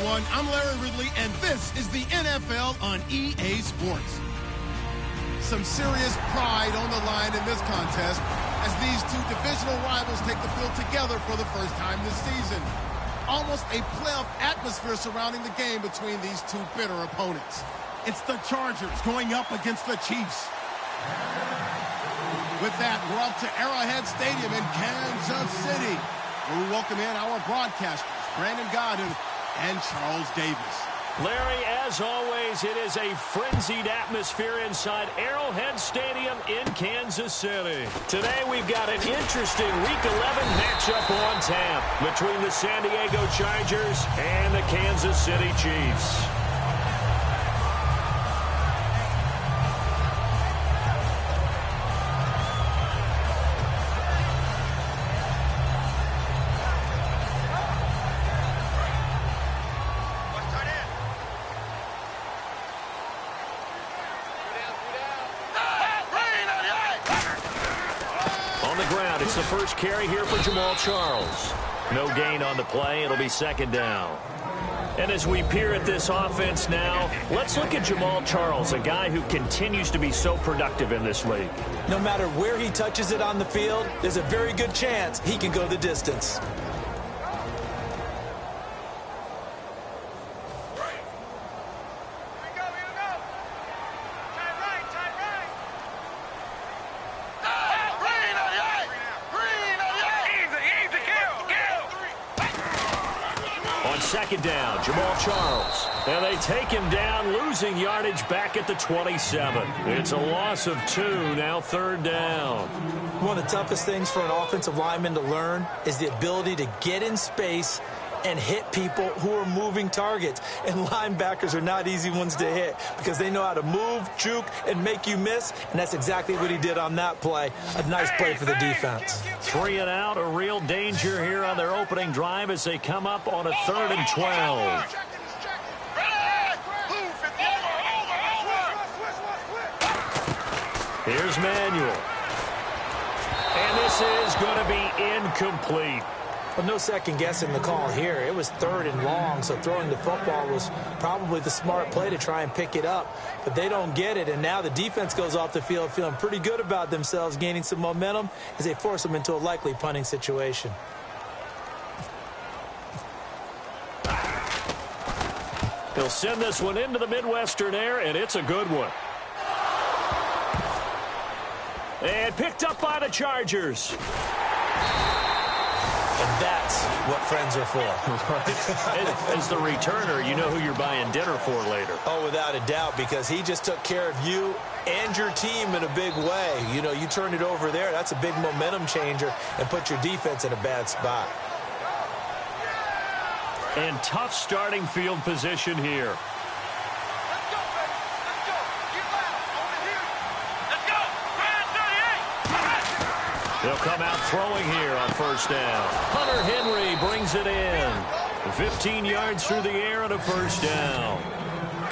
everyone. I'm Larry Ridley, and this is the NFL on EA Sports. Some serious pride on the line in this contest as these two divisional rivals take the field together for the first time this season. Almost a playoff atmosphere surrounding the game between these two bitter opponents. It's the Chargers going up against the Chiefs. With that, we're up to Arrowhead Stadium in Kansas City, where we welcome in our broadcasters, Brandon Godden and Charles Davis. Larry, as always, it is a frenzied atmosphere inside Arrowhead Stadium in Kansas City. Today, we've got an interesting Week 11 matchup on tap between the San Diego Chargers and the Kansas City Chiefs. It's the first carry here for Jamal Charles. No gain on the play. It'll be second down. And as we peer at this offense now, let's look at Jamal Charles, a guy who continues to be so productive in this league. No matter where he touches it on the field, there's a very good chance he can go the distance. Second down, Jamal Charles. And they take him down, losing yardage back at the 27. It's a loss of 2, now third down. One of the toughest things for an offensive lineman to learn is the ability to get in space and hit people who are moving targets. And linebackers are not easy ones to hit because they know how to move, juke, and make you miss. And that's exactly what he did on that play. A nice play for the defense. 3 and out, a real danger here on their opening drive as they come up on a 3rd and 12. Here's Manuel. And this is going to be incomplete. Well, no second guessing the call here. It was 3rd and long, so throwing the football was probably the smart play to try and pick it up. But they don't get it, and now the defense goes off the field feeling pretty good about themselves, gaining some momentum as they force them into a likely punting situation. He'll send this one into the Midwestern air, and it's a good one. And picked up by the Chargers. And that's what friends are for. As the returner, you know who you're buying dinner for later. Oh, without a doubt, because he just took care of you and your team in a big way. You know, you turned it over there. That's a big momentum changer and put your defense in a bad spot. And tough starting field position here. They'll come out throwing here on first down. Hunter Henry brings it in. 15 yards through the air and a first down.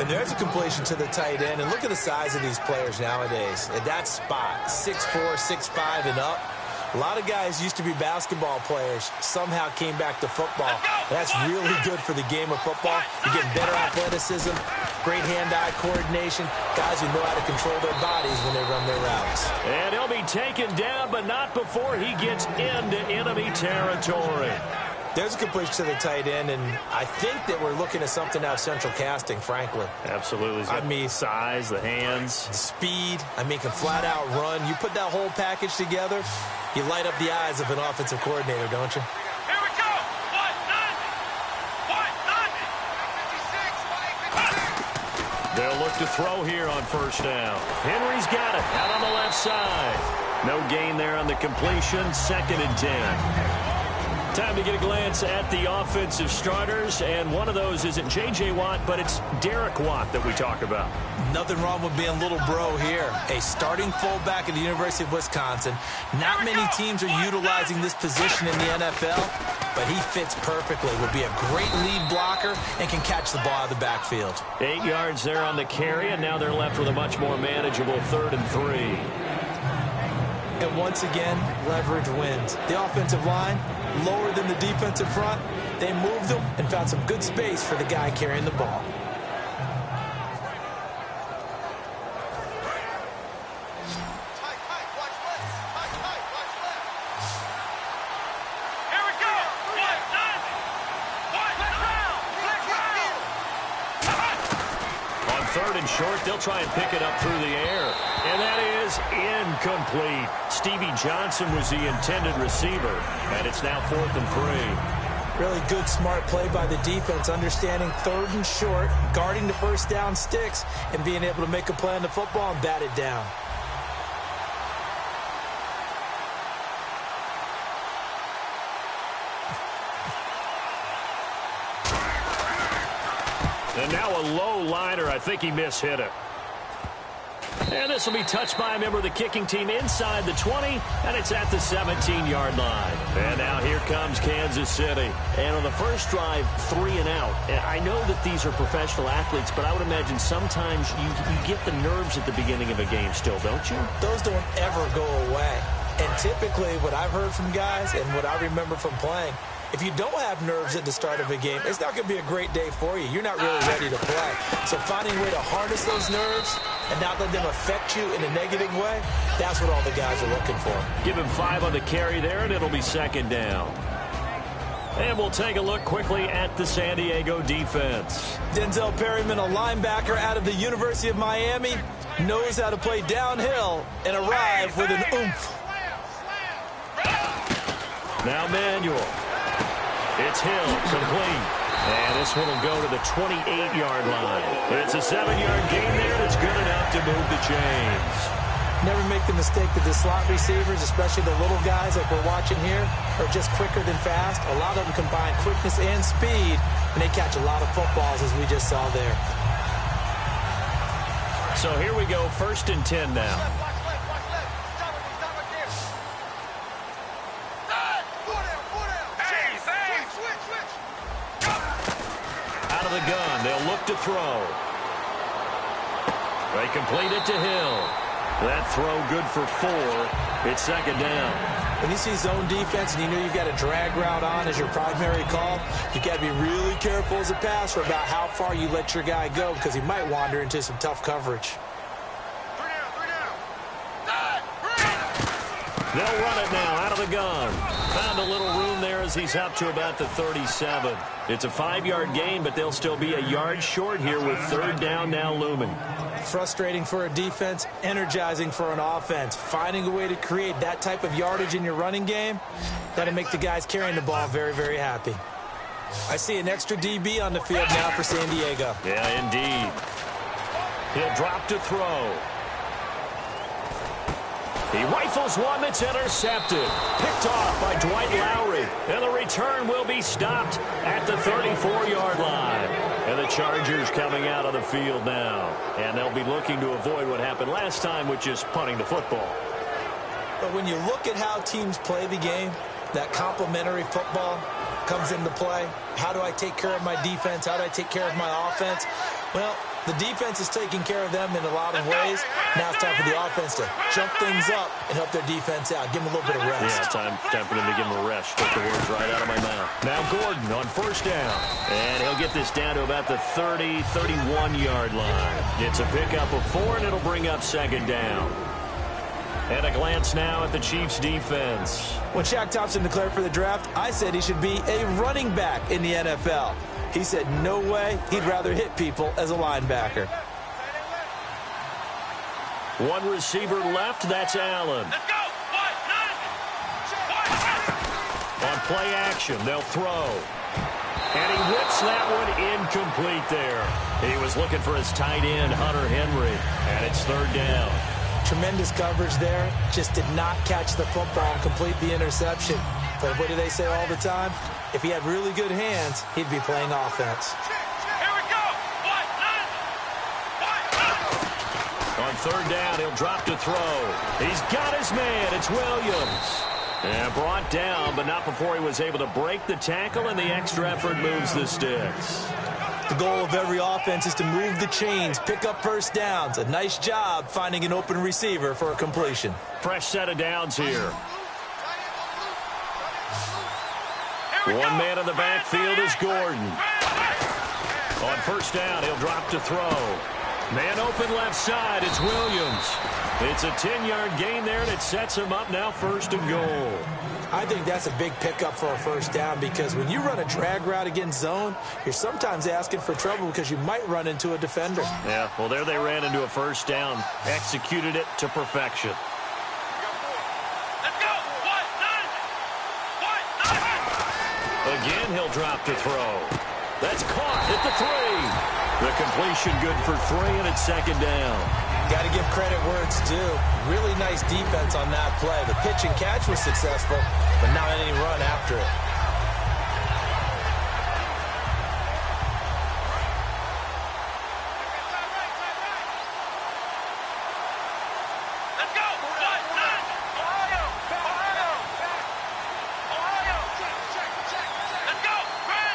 And there's a completion to the tight end. And look at the size of these players nowadays. At that spot, 6'4", 6'5", and up. A lot of guys used to be basketball players, somehow came back to football. That's really good for the game of football. You're getting better athleticism, great hand-eye coordination, guys who know how to control their bodies when they run their routes. And he'll be taken down, but not before he gets into enemy territory. There's a completion to the tight end, and I think that we're looking at something out of central casting, frankly. Absolutely. I mean, size, the hands. Speed. I mean, can flat-out run. You put that whole package together, you light up the eyes of an offensive coordinator, don't you? Here we go. 1-9. They'll look to throw here on first down. Henry's got it out on the left side. No gain there on the completion. 2nd and 10. Time to get a glance at the offensive starters, and one of those isn't J.J. Watt, but it's Derek Watt that we talk about. Nothing wrong with being little bro here. A starting fullback at the University of Wisconsin. Not many teams are utilizing this position in the NFL, but he fits perfectly. Will be a great lead blocker and can catch the ball out of the backfield. 8 yards there on the carry, and now they're left with a much more manageable 3rd and 3. And once again, leverage wins. The offensive line, lower than the defensive front, They moved him and found some good space for the guy carrying the ball. Third and short, they'll try and pick it up through the air. And that is incomplete. Stevie Johnson was the intended receiver. And it's now 4th and 3. Really good, smart play by the defense, understanding third and short, guarding the first down sticks, and being able to make a play on the football and bat it down. And now a low liner. I think he mishit it. And this will be touched by a member of the kicking team inside the 20, and it's at the 17-yard line. And now here comes Kansas City. And on the first drive, 3 and out. And I know that these are professional athletes, but I would imagine sometimes you get the nerves at the beginning of a game still, don't you? Those don't ever go away. And typically what I've heard from guys and what I remember from playing, if you don't have nerves at the start of a game, it's not going to be a great day for you. You're not really ready to play. So finding a way to harness those nerves and not let them affect you in a negative way, that's what all the guys are looking for. Give him 5 on the carry there, and it'll be 2nd down. And we'll take a look quickly at the San Diego defense. Denzel Perryman, a linebacker out of the University of Miami, knows how to play downhill and arrive with an oomph. Now Manuel. It's Hill, complete. And this one will go to the 28-yard line. It's a 7-yard gain there that's good enough to move the chains. Never make the mistake that the slot receivers, especially the little guys like we're watching here, are just quicker than fast. A lot of them combine quickness and speed, and they catch a lot of footballs, as we just saw there. So here we go, 1st and 10 now. Out of the gun, they'll look to throw. They complete it to Hill. That throw good for 4. It's 2nd down. When you see zone defense and you know you've got a drag route on as your primary call, you've got to be really careful as a passer about how far you let your guy go because he might wander into some tough coverage. They'll run it now out of the gun. Found a little room there as he's up to about the 37. It's a 5-yard gain, but they'll still be a yard short here with 3rd down now looming. Frustrating for a defense, energizing for an offense. Finding a way to create that type of yardage in your running game, that'll make the guys carrying the ball very, very happy. I see an extra DB on the field now for San Diego. Yeah, indeed. He'll drop to throw. He rifles one that's intercepted. Picked off by Dwight Lowry. And the return will be stopped at the 34-yard line. And the Chargers coming out on the field now. And they'll be looking to avoid what happened last time, which is punting the football. But when you look at how teams play the game, that complementary football comes into play. How do I take care of my defense? How do I take care of my offense? Well, the defense is taking care of them in a lot of ways. Now it's time for the offense to jump things up and help their defense out. Give them a little bit of rest. Yeah, time for them to give them a rest. Took the words right out of my mouth. Now Gordon on 1st down. And he'll get this down to about the 30, 31-yard line. It's a pickup of 4, and it'll bring up 2nd down. And a glance now at the Chiefs' defense. When Shaq Thompson declared for the draft, I said he should be a running back in the NFL. He said no way, he'd rather hit people as a linebacker. One receiver left, that's Allen. Let's go. On play action, they'll throw. And he whips that one incomplete there. He was looking for his tight end, Hunter Henry, and it's 3rd down. Tremendous coverage there. Just did not catch the football and complete the interception. But what do they say all the time? If he had really good hands, he'd be playing offense. Here we go. On 3rd down, he'll drop to throw. He's got his man. It's Williams. And brought down, but not before he was able to break the tackle, and the extra effort moves the sticks. The goal of every offense is to move the chains, pick up first downs. A nice job finding an open receiver for a completion. Fresh set of downs here. One man in the backfield is Gordon. On first down, he'll drop to throw. Man open left side, it's Williams. It's a 10-yard gain there, and it sets him up now 1st and goal. I think that's a big pickup for a first down because when you run a drag route against zone, you're sometimes asking for trouble because you might run into a defender. Yeah, well, there they ran into a first down. Executed it to perfection. Let's go. Again, he'll drop to throw. That's caught at the 3. The completion good for 3, and it's 2nd down. Got to give credit where it's due. Really nice defense on that play. The pitch and catch was successful, but not any run after it. Let's go. Ohio. Let's go. Grand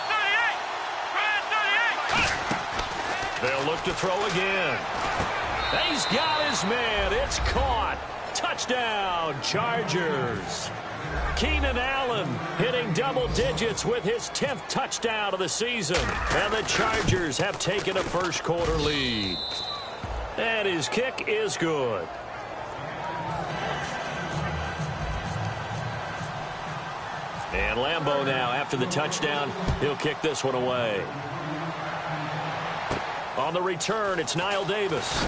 38. They'll look to throw again. He's got his man. It's caught. Touchdown, Chargers. Keenan Allen hitting double digits with his 10th touchdown of the season. And the Chargers have taken a first-quarter lead. And his kick is good. And Lambeau now, after the touchdown, he'll kick this one away. On the return, it's Niall Davis.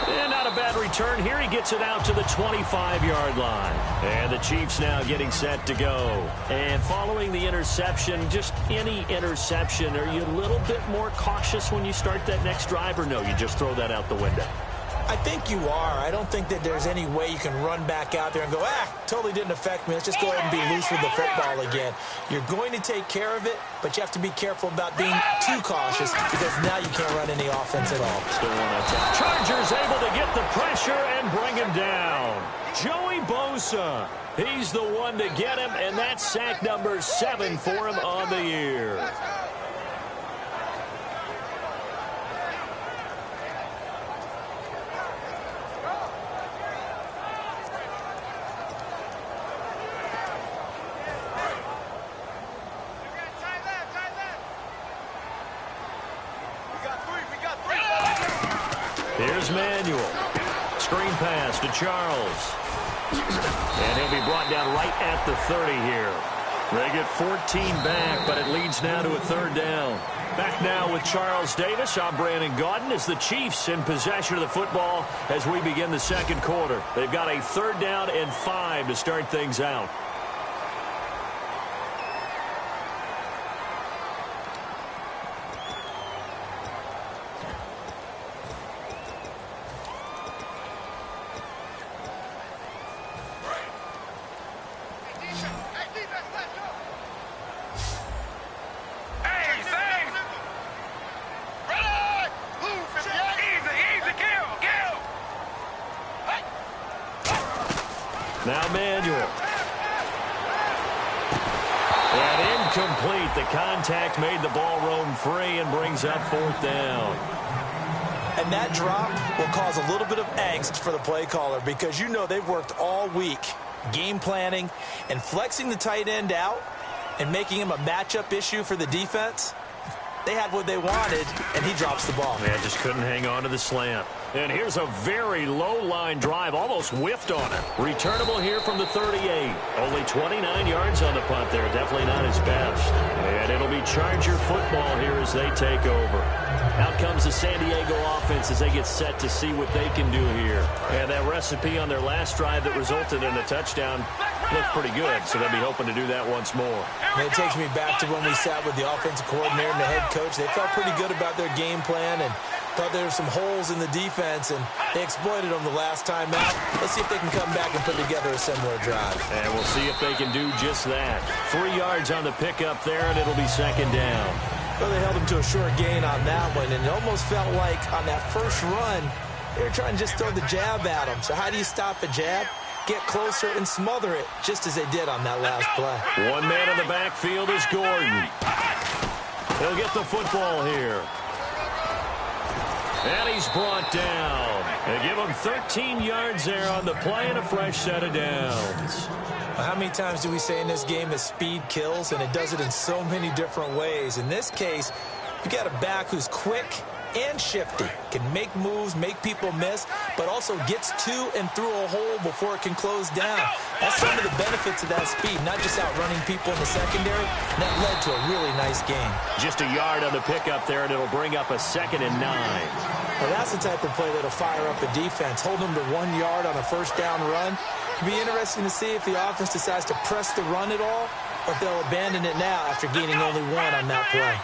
And not a bad return here. He gets it out to the 25-yard line. And the Chiefs now getting set to go. And following the interception, just any interception, are you a little bit more cautious when you start that next drive, or no, you just throw that out the window? I think you are. I don't think that there's any way you can run back out there and go, totally didn't affect me. Let's just go ahead and be loose with the football again. You're going to take care of it, but you have to be careful about being too cautious because now you can't run any offense at all. Still one on top. Chargers able to get the pressure and bring him down. Joey Bosa, he's the one to get him, and that's sack number 7 for him on the year. Here's Manuel. Screen pass to Charles. And he'll be brought down right at the 30 here. They get 14 back, but it leads now to a 3rd down. Back now with Charles Davis. I'm Brandon Gaudin as the Chiefs in possession of the football as we begin the 2nd quarter. They've got a 3rd down and 5 to start things out. Now Manuel. And incomplete. The contact made the ball roam free and brings up 4th down. And that drop will cause a little bit of angst for the play caller because you know they've worked all week game planning and flexing the tight end out and making him a matchup issue for the defense. They had what they wanted, and he drops the ball. Man, just couldn't hang on to the slant. And here's a very low-line drive, almost whiffed on it. Returnable here from the 38. Only 29 yards on the punt there. Definitely not his best. And it'll be Charger football here as they take over. Out comes the San Diego offense as they get set to see what they can do here. And that recipe on their last drive that resulted in a touchdown looked pretty good, so they'll be hoping to do that once more. And it takes me back to when we sat with the offensive coordinator and the head coach. They felt pretty good about their game plan and thought there were some holes in the defense, and they exploited them the last time out. Let's see if they can come back and put together a similar drive. And we'll see if they can do just that. 3 yards on the pickup there, and it'll be 2nd down. Well, they held him to a short gain on that one, and it almost felt like on that first run, they were trying to just throw the jab at him. So how do you stop a jab? Get closer and smother it, just as they did on that last play. One man in the backfield is Gordon. He'll get the football here. And he's brought down. They give him 13 yards there on the play and a fresh set of downs. Well, how many times do we say in this game that speed kills, and it does it in so many different ways? In this case, you got a back who's quick and shifty, can make moves, make people miss, but also gets to and through a hole before it can close down. That's some of the benefits of that speed, not just outrunning people in the secondary, and that led to a really nice game. Just a yard on the pickup there, and it'll bring up a 2nd and 9. Well, that's the type of play that'll fire up a defense. Hold them to 1 yard on a first down run. It'll be interesting to see if the offense decides to press the run at all, or if they'll abandon it now after gaining only 1 on that play.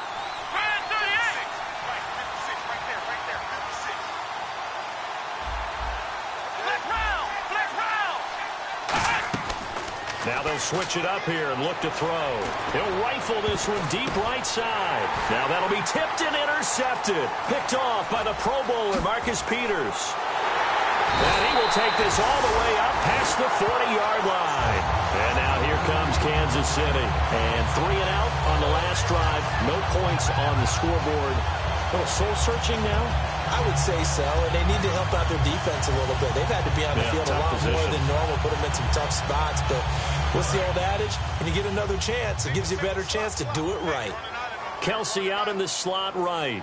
Now they'll switch it up here and look to throw. He'll rifle this one deep right side. Now that'll be tipped and intercepted. Picked off by the Pro Bowler, Marcus Peters. And he will take this all the way up past the 40-yard line. And now here comes Kansas City. And 3 and out on the last drive. No points on the scoreboard. A little soul-searching now? I would say so, and they need to help out their defense a little bit. They've had to be on the field a lot more than normal, put them in some tough spots. But what's the old adage? When you get another chance, it gives you a better chance to do it right. Kelsey out in the slot right.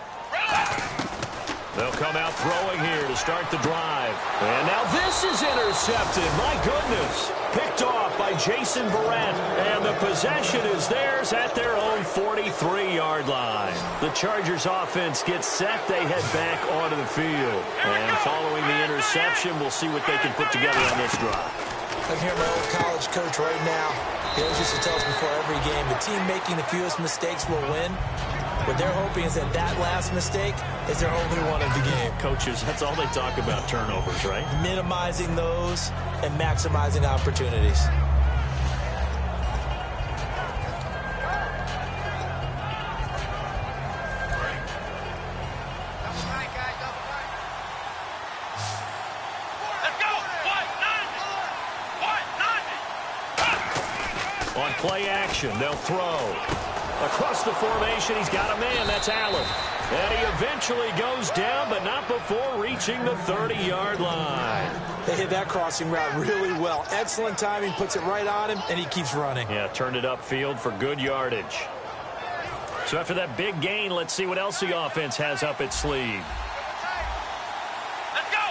They'll come out throwing here to start the drive. And now this is intercepted. My goodness. Picked off by Jason Verrett. And the possession is theirs at their own 43-yard line. The Chargers offense gets set. They head back onto the field. And following the interception, we'll see what they can put together on this drive. I'm here, my old college coach right now. He always used to tell us before every game, the team making the fewest mistakes will win. What they're hoping is that that last mistake is their only one of the game. Coaches, that's all they talk about, turnovers, right? Minimizing those and maximizing opportunities. On play action, they'll throw. Across the formation, he's got a man. That's Allen. And he eventually goes down, but not before reaching the 30-yard line. They hit that crossing route really well. Excellent timing, puts it right on him, and he keeps running. Yeah, turned it upfield for good yardage. So after that big gain, let's see what else the offense has up its sleeve. Let's go!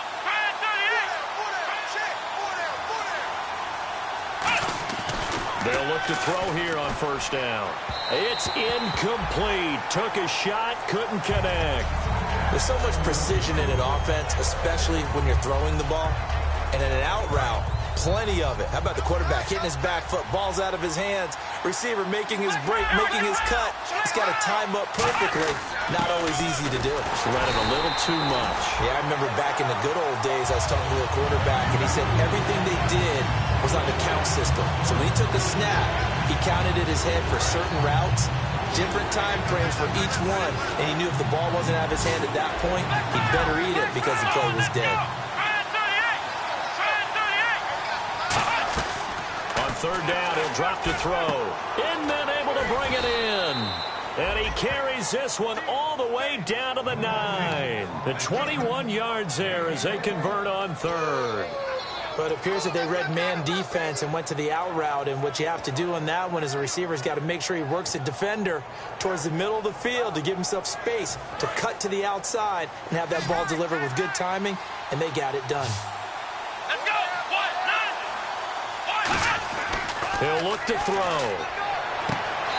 They'll look to throw here on first down. It's incomplete. Took a shot, couldn't connect. There's so much precision in an offense, especially when you're throwing the ball. And in an out route, plenty of it. How about the quarterback hitting his back foot, ball's out of his hands, receiver making his break, making his cut. He's got to time up perfectly. Not always easy to do. Just let him a little too much. Yeah, I remember back in the good old days, I was talking to a quarterback, and he said everything they did was on the count system. So when he took a snap, he counted in his head for certain routes, different time frames for each one, and he knew if the ball wasn't out of his hand at that point, he'd better eat it because the play was dead. On third down, he'll drop to throw. And then able to bring it in. And he carries this one all the way down to the 9. The 21 yards there as they convert on third. But it appears that they read man defense and went to the out route. And what you have to do on that one is the receiver's got to make sure he works the defender towards the middle of the field to give himself space to cut to the outside and have that ball delivered with good timing. And they got it done. Let's go! He'll look to throw.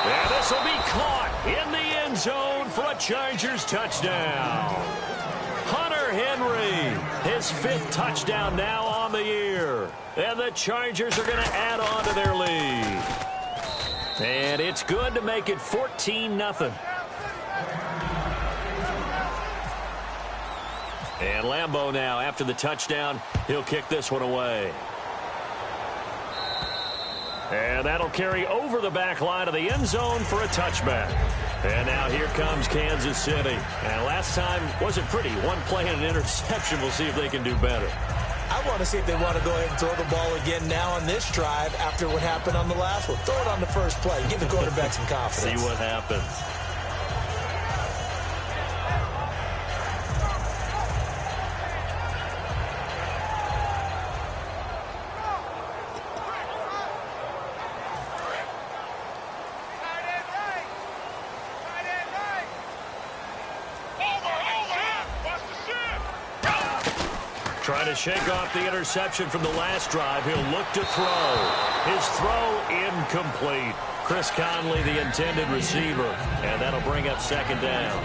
And this will be caught in the end zone for a Chargers touchdown. Hunter Henry, his 5th touchdown now on the year. And the Chargers are going to add on to their lead. And it's good to make it 14-0. And Lambeau now, after the touchdown, he'll kick this one away. And that'll carry over the back line of the end zone for a touchback. And now here comes Kansas City. And last time wasn't pretty. One play and an interception. We'll see if they can do better. I want to see if they want to go ahead and throw the ball again now on this drive after what happened on the last one. Throw it on the first play. Give the quarterback some confidence. See what happens. Trying to shake off the interception from the last drive. He'll look to throw. His throw incomplete. Chris Conley, the intended receiver, and that'll bring up second down.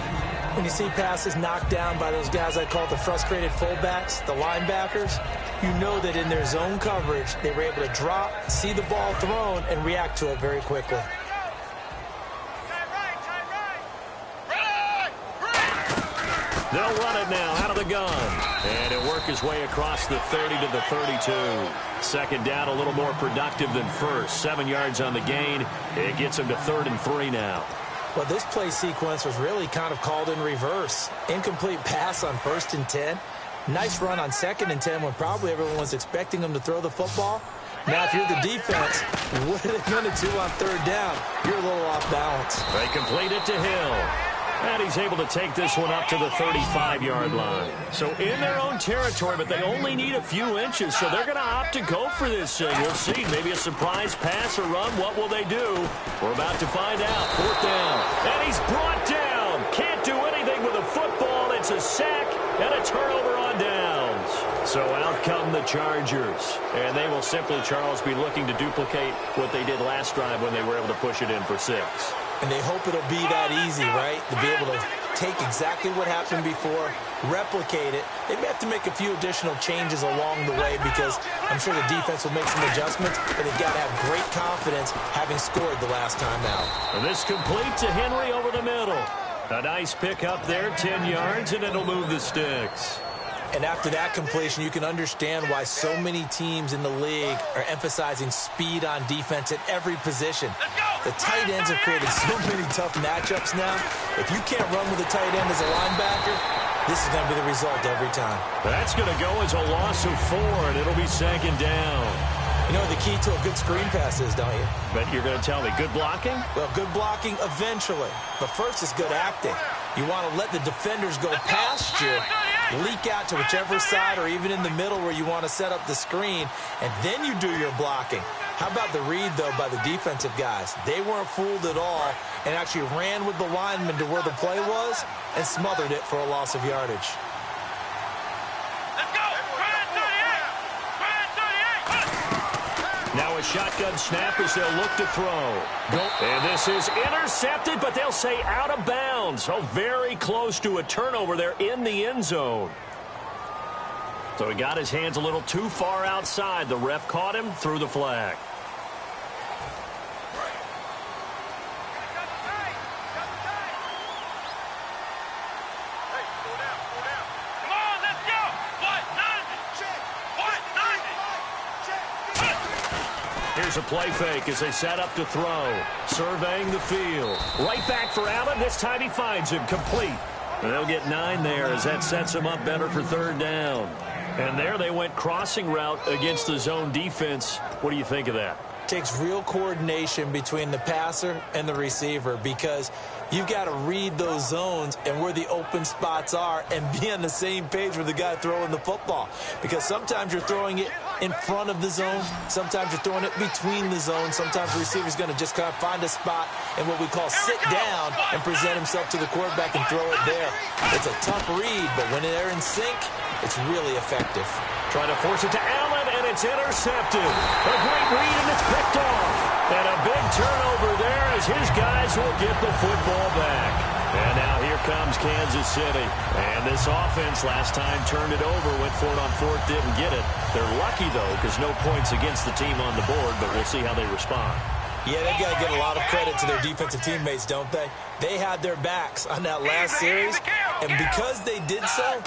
When you see passes knocked down by those guys I call the frustrated fullbacks, the linebackers, you know that in their zone coverage, they were able to drop, see the ball thrown, and react to it very quickly. They'll run it now out of the gun. And it'll work his way across the 30 to the 32. Second down, a little more productive than first. 7 yards on the gain. It gets him to 3rd and 3 now. Well, this play sequence was really kind of called in reverse. Incomplete pass on 1st and 10. Nice run on 2nd and 10 when probably everyone was expecting him to throw the football. Now, if you're the defense, what are they going to do on 3rd down? You're a little off balance. They complete it to Hill. And he's able to take this one up to the 35-yard line. So in their own territory, but they only need a few inches, so they're going to opt to go for this thing. We'll see. Maybe a surprise pass or run. What will they do? We're about to find out. 4th down. And he's brought down. Can't do anything with a football. It's a sack and a turnover on downs. So out come the Chargers. And they will simply, Charles, be looking to duplicate what they did last drive when they were able to push it in for 6. And they hope it'll be that easy, right? To be able to take exactly what happened before, replicate it. They may have to make a few additional changes along the way because I'm sure the defense will make some adjustments, but they've got to have great confidence having scored the last time out. And this complete to Henry over the middle. A nice pick up there, 10 yards, and it'll move the sticks. And after that completion, you can understand why so many teams in the league are emphasizing speed on defense at every position. The tight ends have created so many tough matchups now. If you can't run with a tight end as a linebacker, this is going to be the result every time. That's going to go as a loss of 4, and it'll be 2nd down. You know what the key to a good screen pass is, don't you? But you're going to tell me, good blocking? Well, good blocking eventually. But first is good acting. You want to let the defenders go past you, leak out to whichever side or even in the middle where you want to set up the screen, and then you do your blocking. How about the read, though, by the defensive guys? They weren't fooled at all and actually ran with the lineman to where the play was and smothered it for a loss of yardage. Now a shotgun snap as they'll look to throw. And this is intercepted, but they'll say out of bounds. So very close to a turnover there in the end zone. So he got his hands a little too far outside. The ref caught him, threw the flag. Here's a play fake as they set up to throw. Surveying the field. Right back for Allen. This time he finds him complete. And they'll get 9 there as that sets them up better for 3rd down. And there they went crossing route against the zone defense. What do you think of that? Takes real coordination between the passer and the receiver because you've got to read those zones and where the open spots are and be on the same page with the guy throwing the football. Because sometimes you're throwing it in front of the zone. Sometimes you're throwing it between the zones. Sometimes the receiver's going to just kind of find a spot and what we call sit down and present himself to the quarterback and throw it there. It's a tough read, but when they're in sync, it's really effective. Trying to force it to Allen, and it's intercepted. A great read, and it's picked off. And a big turnover there as his guys will get the football back. And now here comes Kansas City. And this offense last time turned it over, went for it on 4th, didn't get it. They're lucky, though, because no points against the team on the board, but we'll see how they respond. Yeah, they've got to get a lot of credit to their defensive teammates, don't they? They had their backs on that last series, and because they did so,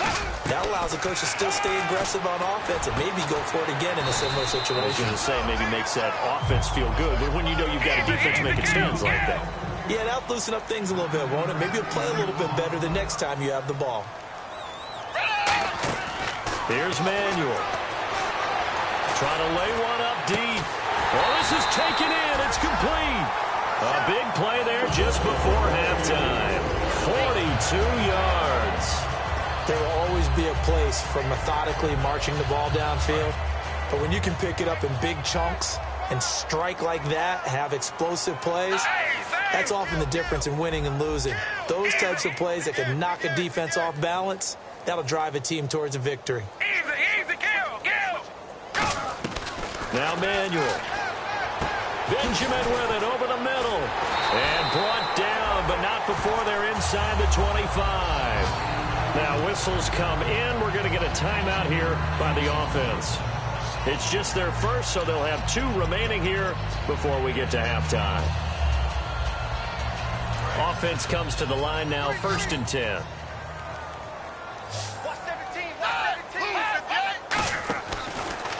that allows the coach to still stay aggressive on offense and maybe go for it again in a similar situation. I was going to say, maybe makes that offense feel good, but when you know you've got a defense making stands like that. Yeah, that'll loosen up things a little bit, won't it? Maybe you'll play a little bit better the next time you have the ball. Here's Manuel. Trying to lay one up deep. Well, this is taken in. It's complete. A big play there just before halftime. 42 yards. There will always be a place for methodically marching the ball downfield. But when you can pick it up in big chunks and strike like that, have explosive plays, that's often the difference in winning and losing. Those types of plays that can knock a defense off balance, that'll drive a team towards a victory. Easy, easy. Now Manuel. Benjamin with it over the middle. And brought down, but not before they're inside the 25. Now whistles come in. We're going to get a timeout here by the offense. It's just their first, so they'll have 2 remaining here before we get to halftime. Offense comes to the line now, 1st and 10.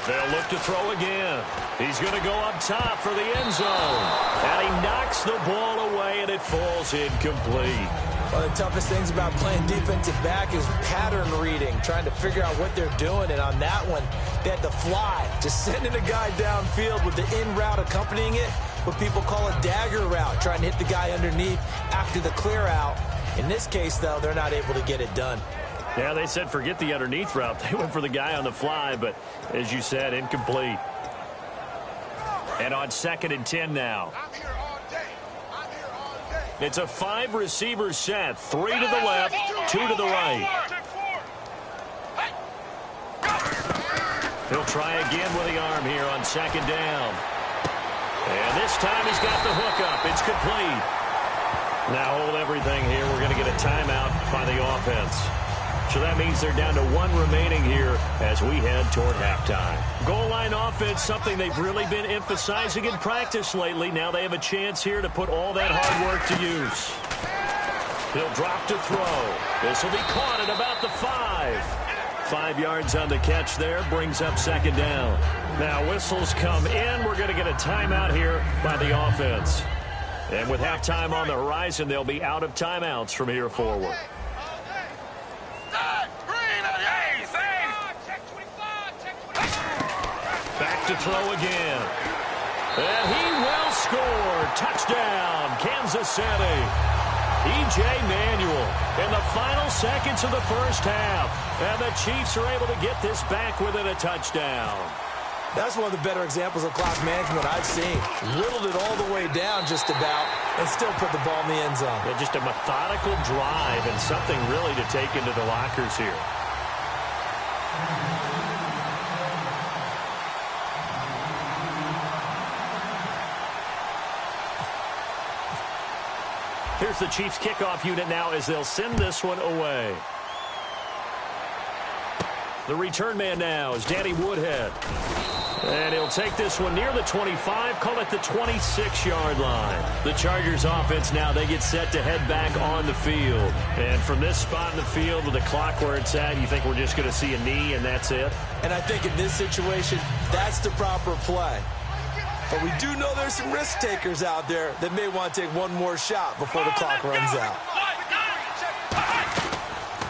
They'll look to throw again. He's going to go up top for the end zone. And he knocks the ball away, and it falls incomplete. One of the toughest things about playing defensive back is pattern reading, trying to figure out what they're doing. And on that one, they had to fly, just sending a guy downfield with the in route accompanying it, what people call a dagger route, trying to hit the guy underneath after the clear out. In this case, though, they're not able to get it done. Yeah, they said forget the underneath route. They went for the guy on the fly, but as you said, incomplete. And on 2nd and 10 now. It's a 5-receiver set. 3 to the left, 2 to the right. He'll try again with the arm here on 2nd down. And this time he's got the hook up. It's complete. Now hold everything here. We're going to get a timeout by the offense. So that means they're down to 1 remaining here as we head toward halftime. Goal line offense, something they've really been emphasizing in practice lately. Now they have a chance here to put all that hard work to use. He'll drop to throw. This will be caught at about the 5. 5 yards on the catch there, brings up 2nd down. Now whistles come in. We're going to get a timeout here by the offense. And with halftime on the horizon, they'll be out of timeouts from here forward. Back to throw again. And he will score. Touchdown, Kansas City. E.J. Manuel in the final seconds of the first half. And the Chiefs are able to get this back within a touchdown. That's one of the better examples of clock management I've seen. Whittled it all the way down just about and still put the ball in the end zone. Yeah, just a methodical drive and something really to take into the lockers here. Here's the Chiefs kickoff unit now as they'll send this one away. The return man now is Danny Woodhead. And he'll take this one near the 25, call it the 26-yard line. The Chargers offense now, they get set to head back on the field. And from this spot in the field with the clock where it's at, you think we're just going to see a knee and that's it? And I think in this situation, that's the proper play. But we do know there's some risk takers out there that may want to take one more shot before the clock runs out.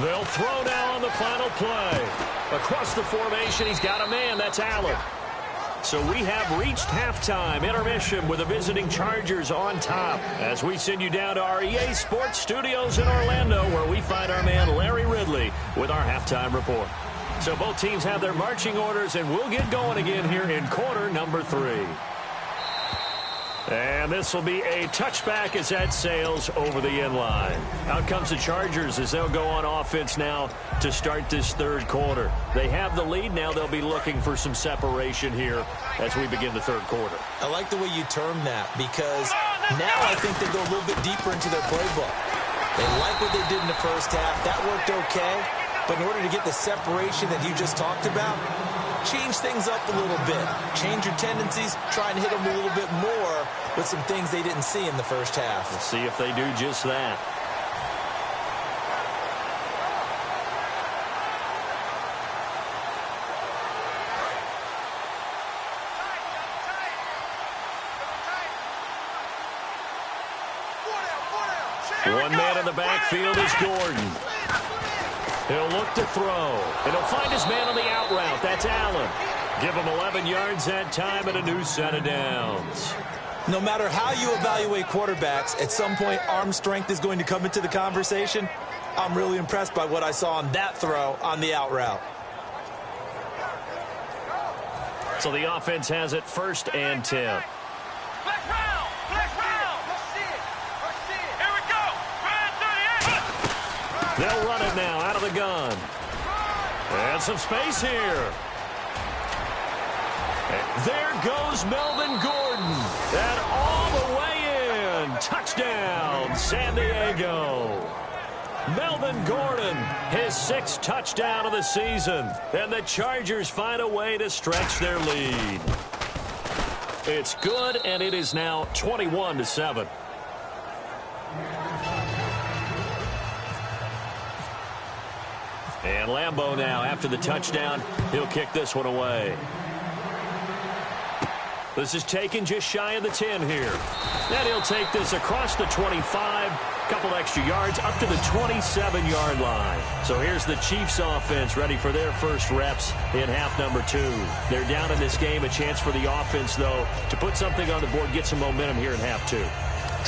They'll throw now on the final play. Across the formation, he's got a man. That's Allen. So we have reached halftime intermission with the visiting Chargers on top as we send you down to our EA Sports Studios in Orlando where we find our man Larry Ridley with our halftime report. So both teams have their marching orders and we'll get going again here in quarter number 3. And this will be a touchback as that sails over the end line. Out comes the Chargers as they'll go on offense now to start this third quarter. They have the lead. Now they'll be looking for some separation here as we begin the third quarter. I like the way you termed that because now I think they go a little bit deeper into their playbook. They like what they did in the first half. That worked okay. But in order to get the separation that you just talked about, change things up a little bit. Change your tendencies, try and hit them a little bit more with some things they didn't see in the first half. We'll see if they do just that. One man in the backfield is Gordon. He'll look to throw, and he'll find his man on the out route. That's Allen. Give him 11 yards that time and a new set of downs. No matter how you evaluate quarterbacks, at some point arm strength is going to come into the conversation. I'm really impressed by what I saw on that throw on the out route. So the offense has it 1st and 10. They'll run it now out of the gun. And some space here. There goes Melvin Gordon. And all the way in. Touchdown, San Diego. Melvin Gordon, his 6th touchdown of the season. And the Chargers find a way to stretch their lead. It's good, and it is now 21-7. And Lambeau now, after the touchdown, he'll kick this one away. This is taken just shy of the 10 here. And he'll take this across the 25, couple extra yards, up to the 27-yard line. So here's the Chiefs offense ready for their first reps in half number 2. They're down in this game. A chance for the offense, though, to put something on the board, get some momentum here in half 2.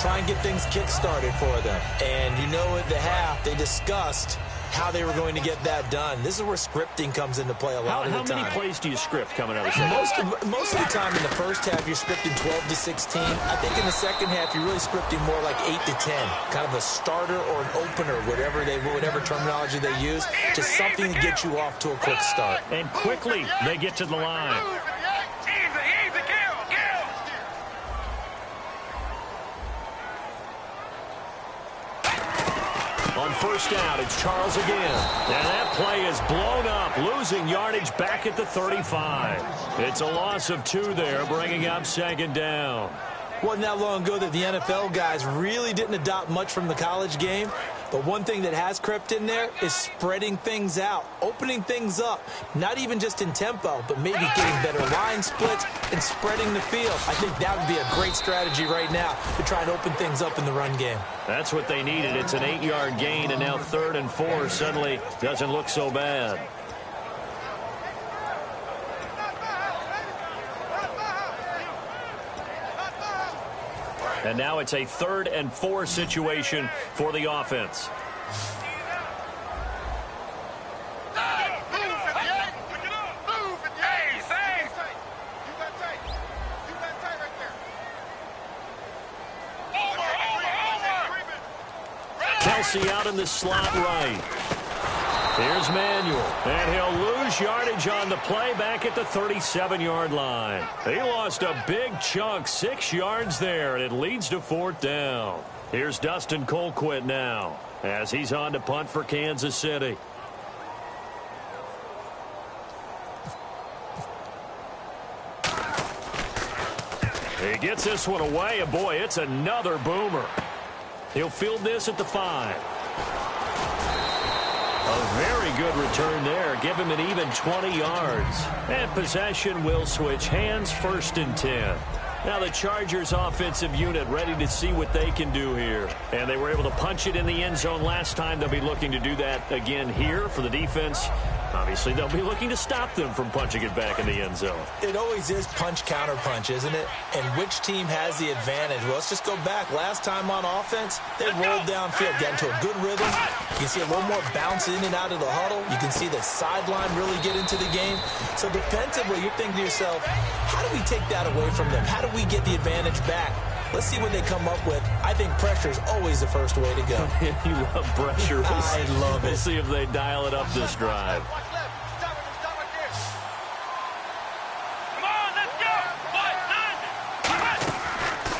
Try and get things kick-started for them. And you know at the half, they discussed how they were going to get that done. This is where scripting comes into play a lot of the time. How many plays do you script coming out of the second? Most of the time in the first half, you're scripting 12 to 16. I think in the second half, you're really scripting more like 8 to 10. Kind of a starter or an opener, whatever terminology they use. Just something to get you off to a quick start. And quickly, they get to the line. On first down, it's Charles again. And that play is blown up, losing yardage back at the 35. It's a loss of 2 there, bringing up second down. Wasn't that long ago that the NFL guys really didn't adopt much from the college game. But one thing that has crept in there is spreading things out, opening things up, not even just in tempo, but maybe getting better line splits and spreading the field. I think that would be a great strategy right now to try and open things up in the run game. That's what they needed. It's an 8-yard gain, and now 3rd and 4 suddenly doesn't look so bad. And now it's a 3rd and 4 situation for the offense. Kelsey out in the slot right. Here's Manuel, and he'll lose yardage on the play back at the 37-yard line. He lost a big chunk, 6 yards there, and it leads to 4th down. Here's Dustin Colquitt now, as he's on to punt for Kansas City. He gets this one away, and boy, it's another boomer. He'll field this at the 5. A very good return there. Give him an even 20 yards. And possession will switch hands, 1st and 10. Now the Chargers offensive unit ready to see what they can do here. And they were able to punch it in the end zone last time. They'll be looking to do that again here for the defense. Obviously, they'll be looking to stop them from punching it back in the end zone. It always is punch-counter-punch, isn't it? And which team has the advantage? Well, let's just go back. Last time on offense, they rolled downfield, got into a good rhythm. You can see a little more bounce in and out of the huddle. You can see the sideline really get into the game. So defensively, you're thinking to yourself, how do we take that away from them? How do we get the advantage back? Let's see what they come up with. I think pressure is always the first way to go. You love pressure. I love it. We'll see if they dial it up this drive. Come on, let's go.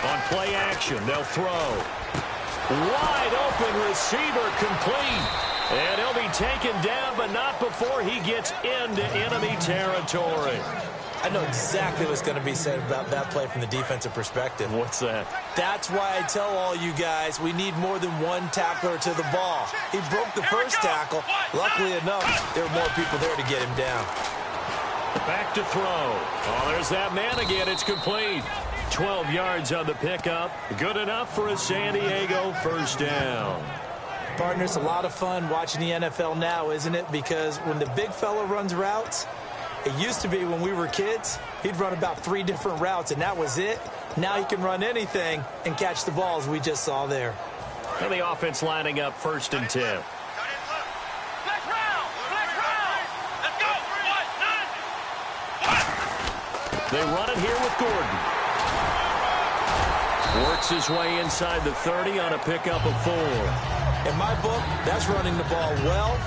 On play action, they'll throw. Wide open receiver complete. And he'll be taken down, but not before he gets into enemy territory. I know exactly what's going to be said about that play from the defensive perspective. What's that? That's why I tell all you guys we need more than one tackler to the ball. He broke the first tackle. Luckily enough, there were more people there to get him down. Back to throw. Oh, there's that man again. It's complete. 12 yards on the pickup. Good enough for a San Diego first down. Partner, it's a lot of fun watching the NFL now, isn't it? Because when the big fella runs routes, it used to be when we were kids, he'd run about 3 different routes, and that was it. Now he can run anything and catch the balls we just saw there. And the offense lining up 1st and 10. Let's go. They run it here with Gordon. Works his way inside the 30 on a pickup of 4. In my book, that's running the ball well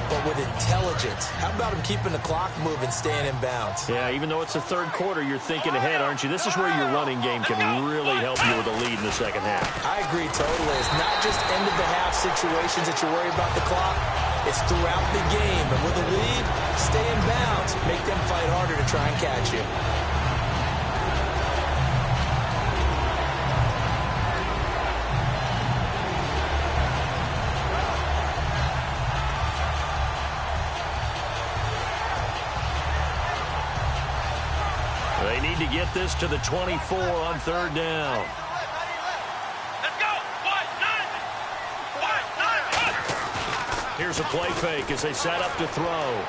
but with intelligence. How about him keeping the clock moving, staying in bounds? Yeah, even though it's the third quarter, you're thinking ahead, aren't you? This is where your running game can really help you with a lead in the second half. I agree totally. It's not just end-of-the-half situations that you worry about the clock. It's throughout the game. And with a lead, stay in bounds. Make them fight harder to try and catch you. They need to get this to the 24 on third down. Let's go. Here's a play fake as they set up to throw.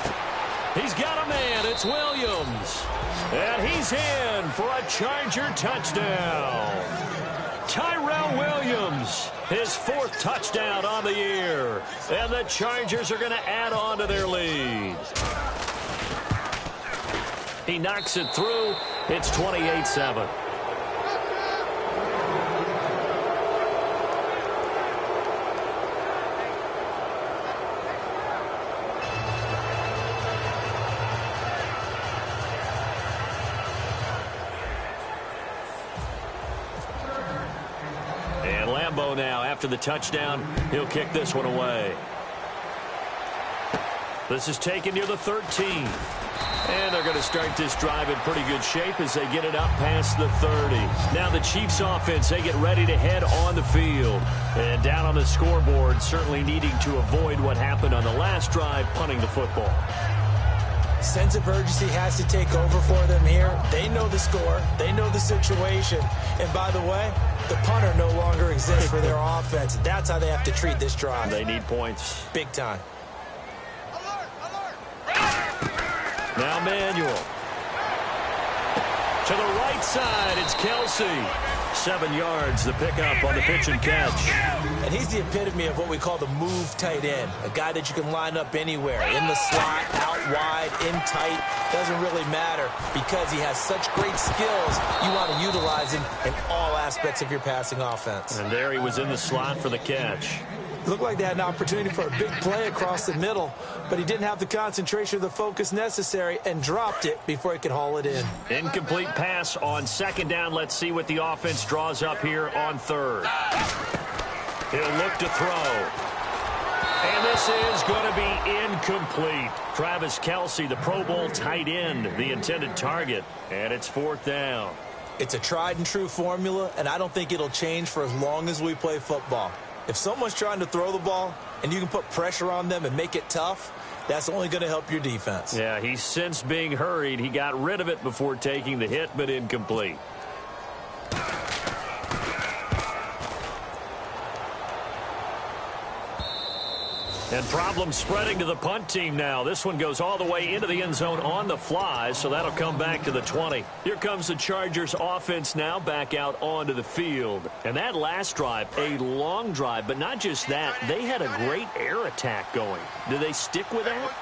He's got a man. It's Williams. And he's in for a Charger touchdown. Tyrell Williams, his fourth touchdown on the year. And the Chargers are going to add on to their lead. He knocks it through. It's 28-7. And Lambeau now, after the touchdown, he'll kick this one away. This is taken near the 13. And they're going to start this drive in pretty good shape as they get it up past the 30. Now the Chiefs offense, they get ready to head on the field. And down on the scoreboard, certainly needing to avoid what happened on the last drive, punting the football. Sense of urgency has to take over for them here. They know the score. They know the situation. And by the way, the punter no longer exists for their offense. That's how they have to treat this drive. They need points. Big time. Now Manuel. To the right side, it's Kelsey. 7 yards, the pickup on the pitch and catch. And he's the epitome of what we call the move tight end. A guy that you can line up anywhere. In the slot, out wide, in tight. Doesn't really matter because he has such great skills. You want to utilize him in all aspects of your passing offense. And there he was in the slot for the catch. Looked like they had an opportunity for a big play across the middle, but he didn't have the concentration or the focus necessary and dropped it before he could haul it in. Incomplete pass on second down. Let's see what the offense draws up here on third. He'll look to throw. And this is going to be incomplete. Travis Kelce, the Pro Bowl tight end, the intended target. And it's fourth down. It's a tried and true formula, and I don't think it'll change for as long as we play football. If someone's trying to throw the ball and you can put pressure on them and make it tough, that's only going to help your defense. Yeah, he's since being hurried. He got rid of it before taking the hit, but incomplete. And problems spreading to the punt team now. This one goes all the way into the end zone on the fly, so that'll come back to the 20. Here comes the Chargers offense now back out onto the field. And that last drive, a long drive, but not just that. They had a great air attack going. Do they stick with that?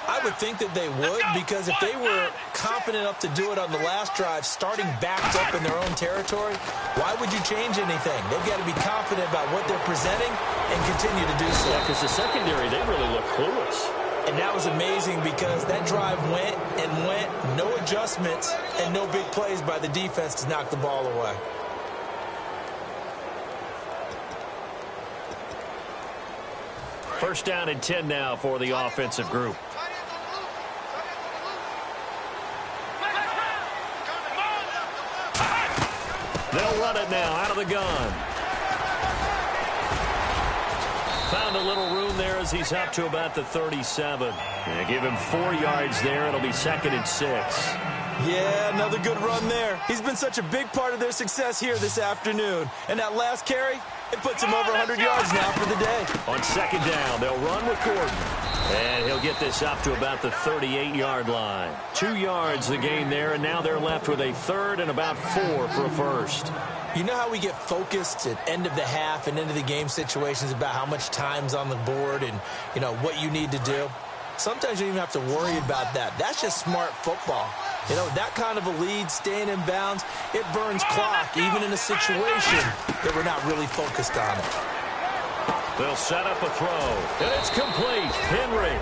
I would think that they would, because if they were confident enough to do it on the last drive, starting backed up in their own territory, why would you change anything? They've got to be confident about what they're presenting and continue to do so. Yeah, because the secondary, they really look clueless. And that was amazing because that drive went and went, no adjustments, and no big plays by the defense to knock the ball away. First down and 10 now for the offensive group. They'll run it now out of the gun. Found a little room there as he's up to about the 37. They give him 4 yards there. It'll be second and 6. Yeah, another good run there. He's been such a big part of their success here this afternoon. And that last carry, it puts him over 100 yards now for the day. On second down, they'll run with Gordon. And he'll get this up to about the 38-yard line. 2 yards the gain there, and now they're left with a third and about 4 for a first. You know how we get focused at end of the half and into the game situations about how much time's on the board and, you know, what you need to do? Sometimes you don't even have to worry about that. That's just smart football. You know, that kind of a lead, staying in bounds, it burns clock, even in a situation that we're not really focused on it. They'll set up a throw, and it's complete. Henry.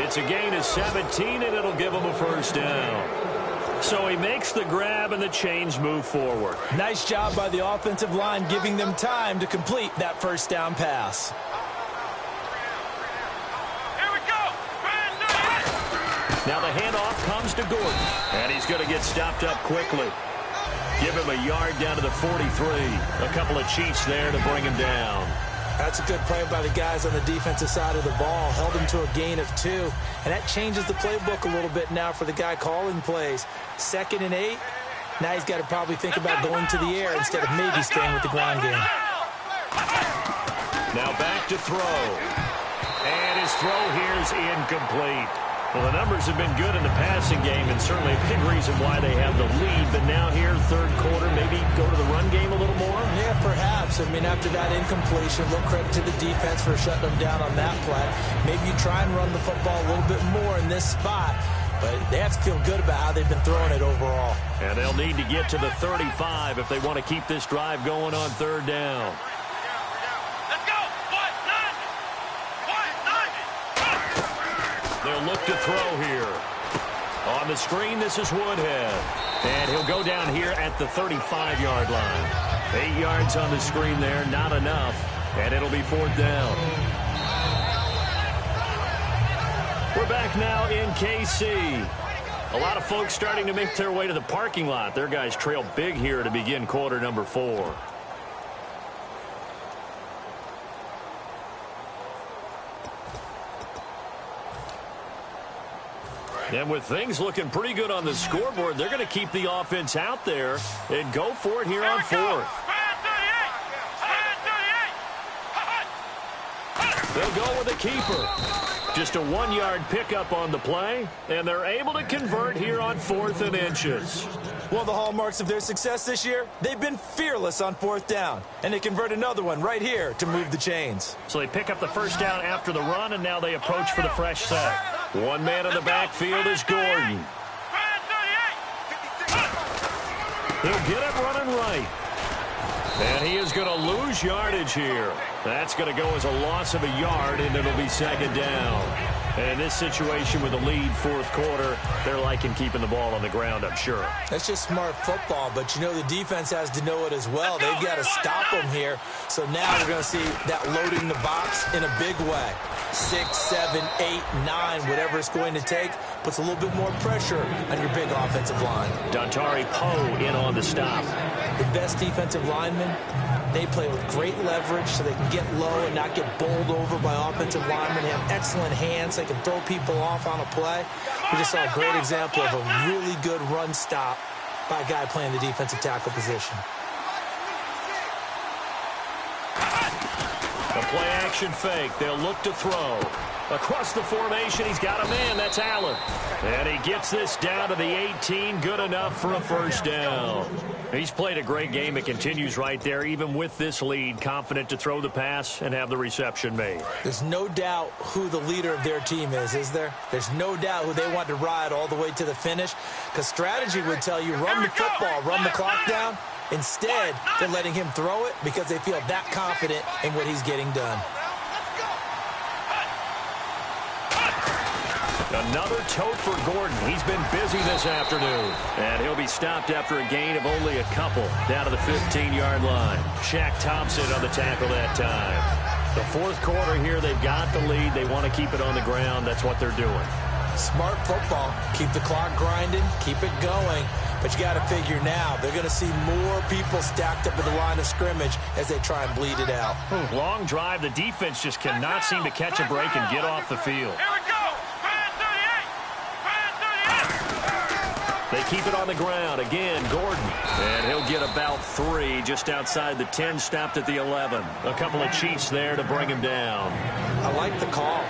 It's a gain of 17, and it'll give him a first down. So he makes the grab, and the chains move forward. Nice job by the offensive line, giving them time to complete that first down pass. Here we go. Now the handoff comes to Gordon, and he's going to get stopped up quickly. Give him a yard down to the 43. A couple of cheats there to bring him down. That's a good play by the guys on the defensive side of the ball. Held him to a gain of 2. And that changes the playbook a little bit now for the guy calling plays. 2nd and 8. Now he's got to probably think about going to the air instead of maybe staying with the ground game. Now back to throw. And his throw here is incomplete. Well, the numbers have been good in the passing game, and certainly a big reason why they have the lead. But now here, third quarter, maybe go to the run game a little more? Yeah, perhaps. I mean, after that incompletion, a little credit to the defense for shutting them down on that play. Maybe you try and run the football a little bit more in this spot. But they have to feel good about how they've been throwing it overall. And they'll need to get to the 35 if they want to keep this drive going on third down. They'll look to throw here. On the screen, this is Woodhead. And he'll go down here at the 35-yard line. 8 yards on the screen there, not enough. And it'll be fourth down. We're back now in KC. A lot of folks starting to make their way to the parking lot. Their guys trail big here to begin quarter number 4. And with things looking pretty good on the scoreboard, they're going to keep the offense out there and go for it here on fourth. They'll go with a keeper. Just a 1-yard pickup on the play, and they're able to convert here on 4th and inches. One of the hallmarks of their success this year, they've been fearless on 4th down. And they convert another one right here to move the chains. So they pick up the first down after the run, and now they approach for the fresh set. One man in the backfield is Gordon. He'll get it running right. And he is going to lose yardage here. That's going to go as a loss of a yard, and it'll be second down. And in this situation with the lead, fourth quarter, they're liking keeping the ball on the ground, I'm sure. That's just smart football, but you know the defense has to know it as well. They've got to stop them here. So now we're going to see that loading the box in a big way. 6, 7, 8, 9, whatever it's going to take, puts a little bit more pressure on your big offensive line. Dontari Poe in on the stop. The best defensive linemen, they play with great leverage so they can get low and not get bowled over by offensive linemen. They have excellent hands. They can throw people off on a play. We just saw a great example of a really good run stop by a guy playing the defensive tackle position. The play-action fake. They'll look to throw. Across the formation, he's got a man. That's Allen. And he gets this down to the 18. Good enough for a first down. He's played a great game. It continues right there, even with this lead. Confident to throw the pass and have the reception made. There's no doubt who the leader of their team is there? There's no doubt who they want to ride all the way to the finish. Because strategy would tell you, run the football, run the clock down. Instead, they're letting him throw it because they feel that confident in what he's getting done. Another tote for Gordon. He's been busy this afternoon. And he'll be stopped after a gain of only a couple down to the 15-yard line. Shaq Thompson on the tackle that time. The fourth quarter here, they've got the lead. They want to keep it on the ground. That's what they're doing. Smart football. Keep the clock grinding. Keep it going. But you got to figure now, they're going to see more people stacked up at the line of scrimmage as they try and bleed it out. Long drive. The defense just cannot seem to catch a break and get off the field. They keep it on the ground. Again, Gordon. And he'll get about 3 just outside the 10, stopped at the 11. A couple of cheats there to bring him down. I like the call.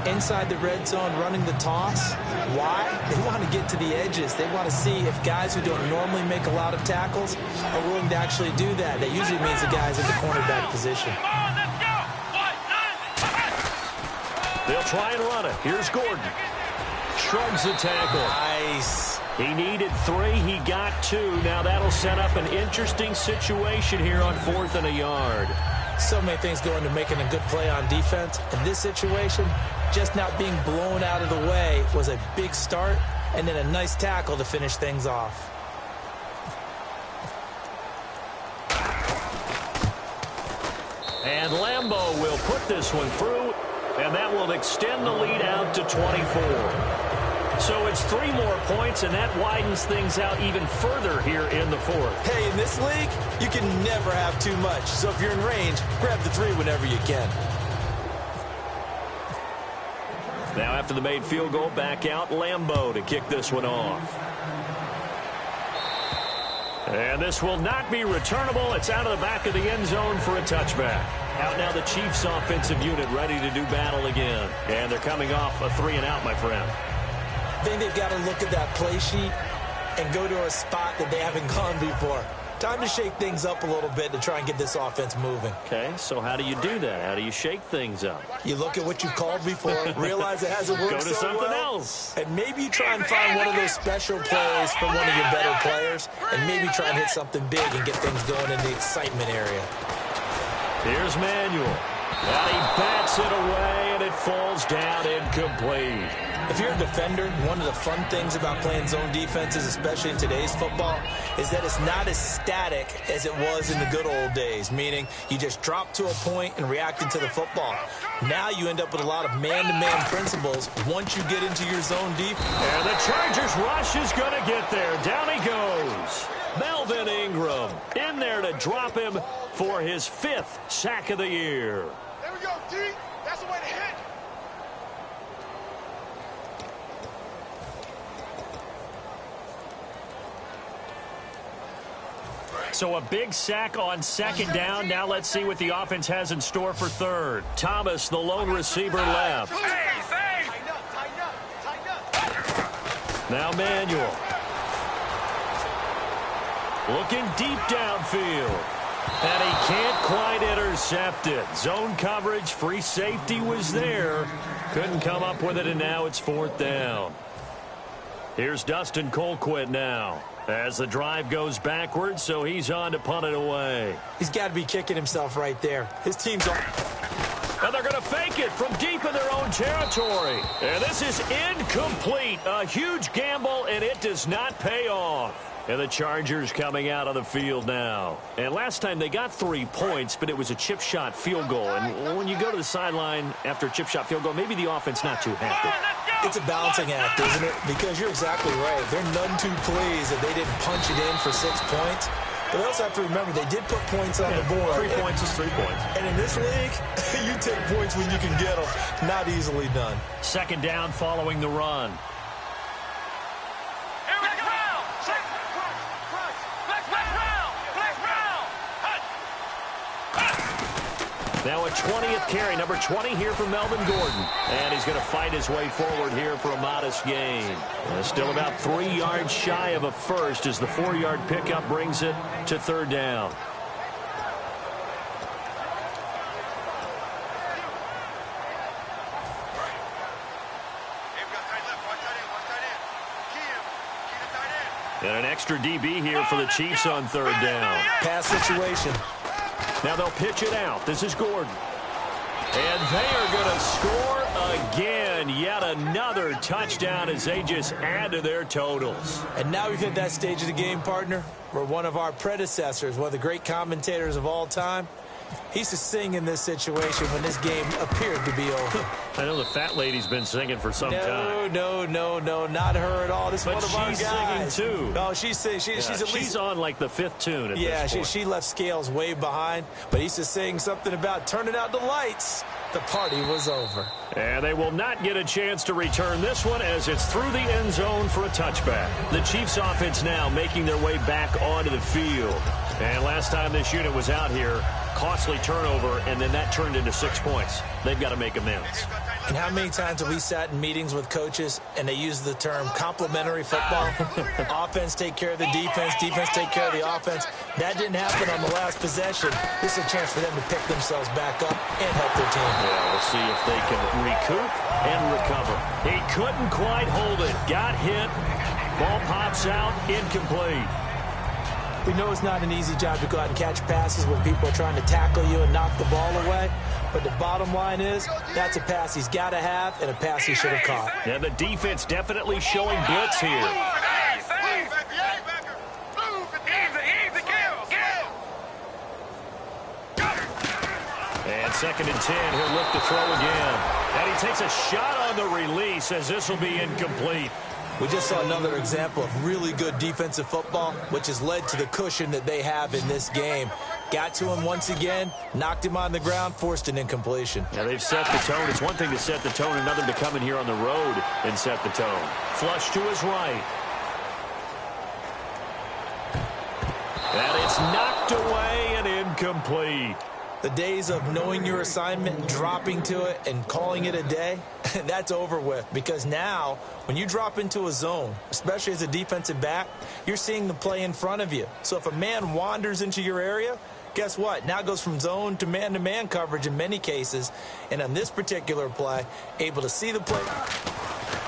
Inside the red zone, running the toss. Why? They want to get to the edges. They want to see if guys who don't normally make a lot of tackles are willing to actually do that. That usually means the guys in the cornerback position. They'll try and run it. Here's Gordon. Shrugs the tackle. Nice. He needed 3. He got 2. Now that'll set up an interesting situation here on 4th and a yard. So many things go into making a good play on defense. In this situation, just not being blown out of the way was a big start, and then a nice tackle to finish things off. And Lambeau will put this one through, and that will extend the lead out to 24. So it's 3 more points, and that widens things out even further here in the fourth. Hey, in this league, you can never have too much. So if you're in range, grab the 3 whenever you can. Now after the made field goal, back out Lambeau to kick this one off. And this will not be returnable. It's out of the back of the end zone for a touchback. Out now the Chiefs offensive unit ready to do battle again. And they're coming off a 3-and-out, my friend. I think they've got to look at that play sheet and go to a spot that they haven't gone before. Time to shake things up a little bit to try and get this offense moving. Okay, so how do you do that? How do you shake things up? You look at what you've called before, realize it hasn't worked Go to so something well, else. and maybe try and find one of those special plays from one of your better players, and maybe try and hit something big and get things going in the excitement area. Here's Manuel. And he bats it away, and it falls down incomplete. If you're a defender, one of the fun things about playing zone defenses, especially in today's football, is that it's not as static as it was in the good old days, meaning you just drop to a point and react into the football. Now you end up with a lot of man-to-man principles once you get into your zone defense. And the Chargers rush is going to get there. Down he goes. Melvin Ingram in there to drop him for his 5th sack of the year. There we go, D. That's the way to hit. So a big sack on 2nd down. Now let's see what the offense has in store for 3rd. Thomas, the lone receiver, left. Tighten up. Now Manuel. Looking deep downfield. And he can't quite intercept it. Zone coverage, free safety was there. Couldn't come up with it, and now it's 4th down. Here's Dustin Colquitt now. As the drive goes backwards, so he's on to punt it away. He's got to be kicking himself right there. His team's on. And they're going to fake it from deep in their own territory. And this is incomplete. A huge gamble, and it does not pay off. And the Chargers coming out of the field now. And last time they got 3 points, but it was a chip shot field goal. And when you go to the sideline after a chip shot field goal, maybe the offense not too happy. It's a balancing act, isn't it? Because you're exactly right. They're none too pleased that they didn't punch it in for 6 points. But they also have to remember they did put points on the board. 3 points is 3 points. And in this league, you take points when you can get them. Not easily done. 2nd down following the run. Now a 20th carry, number 20 here for Melvin Gordon. And he's going to fight his way forward here for a modest gain. Still about 3 yards shy of a first as the 4-yard pickup brings it to 3rd down. And an extra DB here for the Chiefs on 3rd down. Pass situation. Now they'll pitch it out. This is Gordon. And they are going to score again. Yet another touchdown as they just add to their totals. And now we've hit that stage of the game, partner, where one of our predecessors, one of the great commentators of all time, he used to sing in this situation when this game appeared to be over. I know the fat lady's been singing for some time. No, not her at all. This is but one of our guys. She's singing too. No, she's at least. She's on like the 5th tune at this point. She left Scales way behind, but he used to sing something about turning out the lights. The party was over. And they will not get a chance to return this one as it's through the end zone for a touchback. The Chiefs offense now making their way back onto the field. And last time this unit was out here, costly turnover, and then that turned into 6 points. They've got to make amends. And how many times have we sat in meetings with coaches and they use the term complementary football? Offense take care of the defense, defense take care of the offense. That didn't happen on the last possession. This is a chance for them to pick themselves back up and help their team. Yeah, we'll see if they can recoup and recover. He couldn't quite hold it. Got hit. Ball pops out. Incomplete. We know it's not an easy job to go out and catch passes when people are trying to tackle you and knock the ball away. But the bottom line is, that's a pass he's got to have and a pass he should have caught. Yeah, the defense definitely showing blitz here. And 2nd and 10, he'll look to throw again. And he takes a shot on the release as this will be incomplete. We just saw another example of really good defensive football, which has led to the cushion that they have in this game. Got to him once again, knocked him on the ground, forced an incompletion. Yeah, they've set the tone. It's one thing to set the tone, another to come in here on the road and set the tone. Flush to his right. And it's knocked away and incomplete. The days of knowing your assignment, dropping to it, and calling it a day, that's over with. Because now, when you drop into a zone, especially as a defensive back, you're seeing the play in front of you. So if a man wanders into your area, guess what? Now it goes from zone to man coverage in many cases. And on this particular play, able to see the play.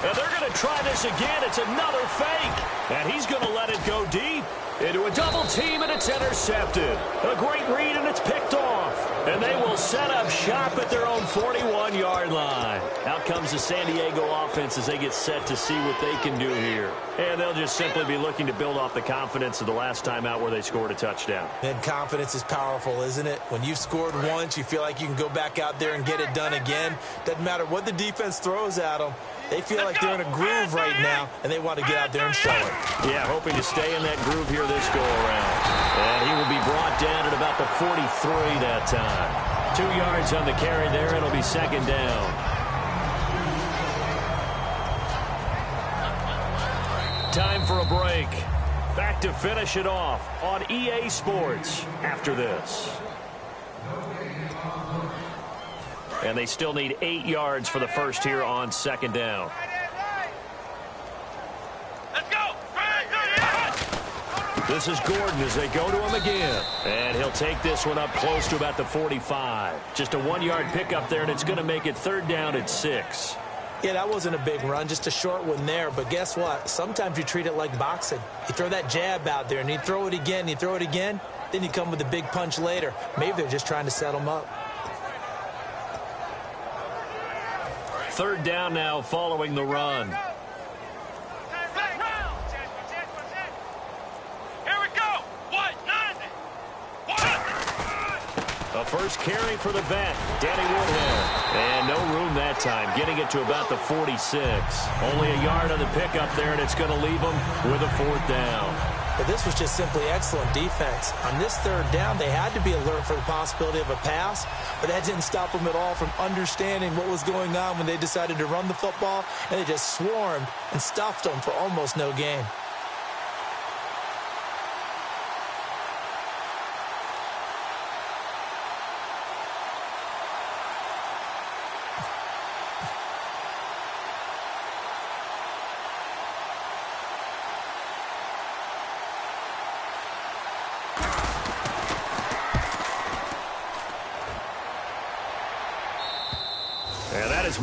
And they're going to try this again. It's another fake. And he's going to let it go deep into a double team, and it's intercepted. A great read, and it's picked off. And they will set up shop at their own 41-yard line. Out comes the San Diego offense as they get set to see what they can do here. And they'll just simply be looking to build off the confidence of the last time out where they scored a touchdown. And confidence is powerful, isn't it? When you've scored once, you feel like you can go back out there and get it done again. Doesn't matter what the defense throws at them. They feel like they're in a groove right now, and they want to get out there and show it. Yeah, hoping to stay in that groove here this go-around. And he will be brought down at about the 43 that time. 2 yards on the carry there. It'll be 2nd down. Time for a break. Back to finish it off on EA Sports after this. And they still need 8 yards for the first here on 2nd down. Let's go! This is Gordon as they go to him again. And he'll take this one up close to about the 45. Just a 1-yard pickup there, and it's going to make it 3rd down at 6. Yeah, that wasn't a big run, just a short one there. But guess what? Sometimes you treat it like boxing. You throw that jab out there, and you throw it again, you throw it again, then you come with a big punch later. Maybe they're just trying to set them up. 3rd down now following the run. Here we go! A first carry for the vet, Danny Woodhead. And no room that time, getting it to about the 46. Only a yard on the pickup there, and it's going to leave them with a 4th down. But this was just simply excellent defense. On this 3rd down, they had to be alert for the possibility of a pass, but that didn't stop them at all from understanding what was going on when they decided to run the football, and they just swarmed and stuffed them for almost no gain.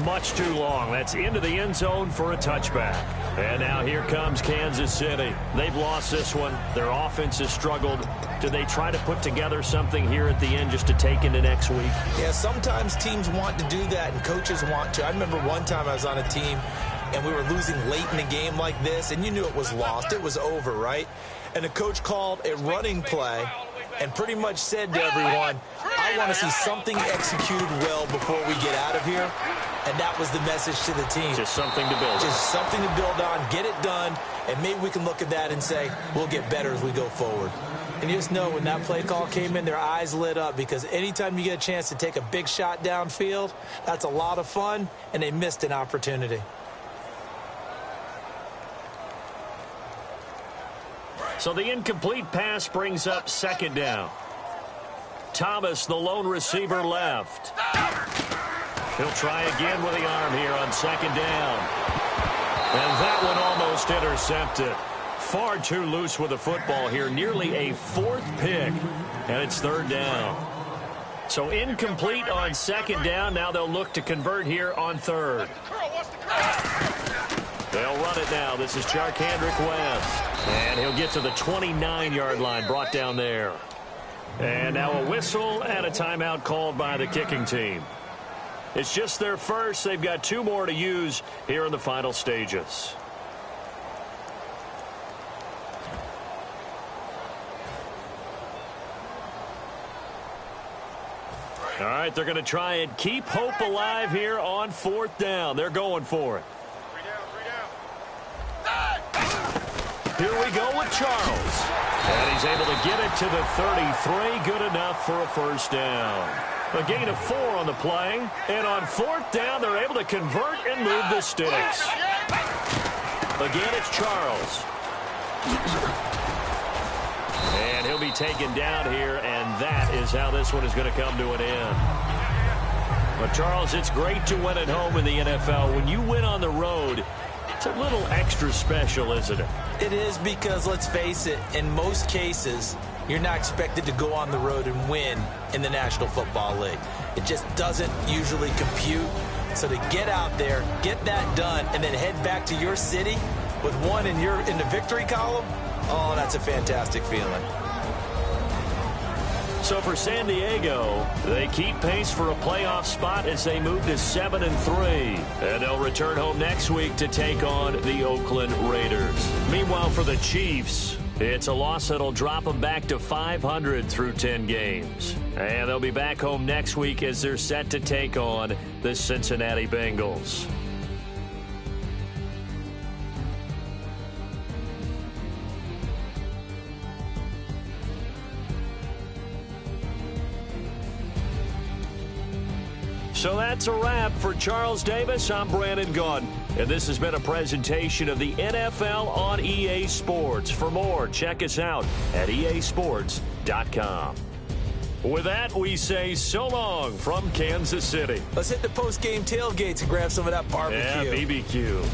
Much too long. That's into the end zone for a touchback. And now here comes Kansas City. They've lost this one. Their offense has struggled. Do they try to put together something here at the end just to take into next week? Yeah, sometimes teams want to do that and coaches want to. I remember one time I was on a team and we were losing late in a game like this, and you knew it was lost. It was over, right? And the coach called a running play and pretty much said to everyone, I want to see something executed well before we get out of here. And that was the message to the team. Just something to build on. Just something to build on, get it done, and maybe we can look at that and say, we'll get better as we go forward. And you just know when that play call came in, their eyes lit up, because anytime you get a chance to take a big shot downfield, that's a lot of fun, and they missed an opportunity. So the incomplete pass brings up 2nd down. Thomas, the lone receiver, left. He'll try again with the arm here on 2nd down. And that one almost intercepted. Far too loose with the football here. Nearly a 4th pick. And it's 3rd down. So incomplete on 2nd down. Now they'll look to convert here on 3rd. They'll run it now. This is Charkandrick West. And he'll get to the 29-yard line, brought down there. And now a whistle and a timeout called by the kicking team. It's just their first. They've got 2 more to use here in the final stages. All right, they're going to try and keep hope alive here on 4th down. They're going for it. Here we go with Charles. And he's able to get it to the 33. Good enough for a first down. A gain of 4 on the play. And on 4th down, they're able to convert and move the sticks. Again, it's Charles. And he'll be taken down here, and that is how this one is going to come to an end. But, Charles, it's great to win at home in the NFL. When you win on the road, it's a little extra special, isn't it? It is, because, let's face it, in most cases, you're not expected to go on the road and win in the National Football League. It just doesn't usually compute. So to get out there, get that done, and then head back to your city with one in the victory column, oh, that's a fantastic feeling. So for San Diego, they keep pace for a playoff spot as they move to 7-3. And they'll return home next week to take on the Oakland Raiders. Meanwhile, for the Chiefs, it's a loss that'll drop them back to 500 through 10 games. And they'll be back home next week as they're set to take on the Cincinnati Bengals. So that's a wrap for Charles Davis. I'm Brandon Gaudin, and this has been a presentation of the NFL on EA Sports. For more, check us out at easports.com. With that, we say so long from Kansas City. Let's hit the post-game tailgates and grab some of that barbecue. Yeah, BBQ.